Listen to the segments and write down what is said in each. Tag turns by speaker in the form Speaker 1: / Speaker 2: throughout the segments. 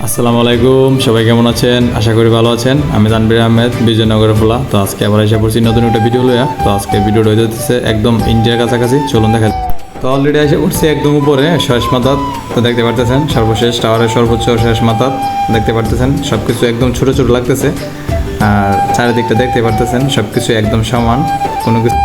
Speaker 1: আসসালামু আলাইকুম, সবাই কেমন আছেন? আশা করি ভালো আছেন। আমি তানভীর আহমেদ, বিজয়নগরের ফুলা। তো আজকে আবার এসে পড়ছি নতুন একটা ভিডিও লইয়া। তো আজকে ভিডিওটা হয়ে যাচ্ছে একদম ইন্ডিয়ার কাছাকাছি, চলুন দেখা। তো অলরেডি এসে পড়ছি একদম উপরে শেষ মাথাত। তো দেখতে পারতেছেন সর্বশেষ টাওয়ারের সর্বোচ্চ শেষ মাথাত দেখতে পারতেছেন সব কিছু একদম ছোটো ছোটো লাগতেছে। আর চারিদিকটা দেখতে পারতেছেন সব কিছু একদম সমান, কোনো কিছু।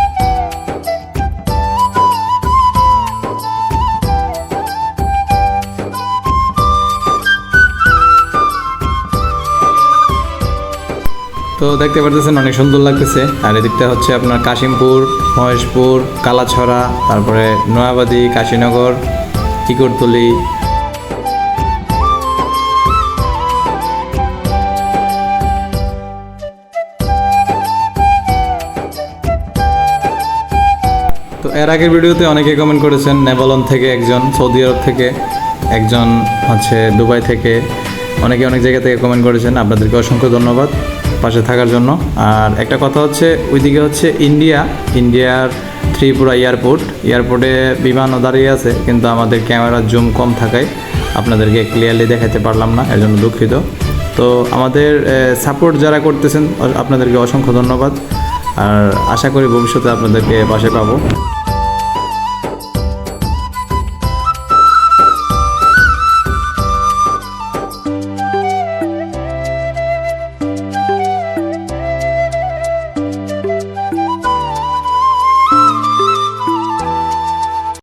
Speaker 1: তো দেখতে পারতেছেন অনেক সুন্দর লাগতেছে। আর এদিকটা হচ্ছে আপনার কাশিমপুর, মহেশপুর, কালাছড়া, তারপরে নয়াবাদী, কাশীনগর, টিকরতলি। তো এর আগের ভিডিওতে অনেকে কমেন্ট করেছেন, নেপালন থেকে একজন, সৌদি আরব থেকে একজন, হচ্ছে দুবাই থেকে, অনেকে অনেক জায়গা থেকে কমেন্ট করেছেন। আপনাদেরকে অসংখ্য ধন্যবাদ পাশে থাকার জন্য। আর একটা কথা হচ্ছে, ওইদিকে হচ্ছে ইন্ডিয়ার ত্রিপুরা এয়ারপোর্টে বিমানও দাঁড়িয়ে আছে, কিন্তু আমাদের ক্যামেরার জুম কম থাকায় আপনাদেরকে ক্লিয়ারলি দেখাতে পারলাম না, এর জন্য দুঃখিত। তো আমাদের সাপোর্ট যারা করতেছেন আপনাদেরকে অসংখ্য ধন্যবাদ। আর আশা করি ভবিষ্যতে আপনাদেরকে পাশে পাবো।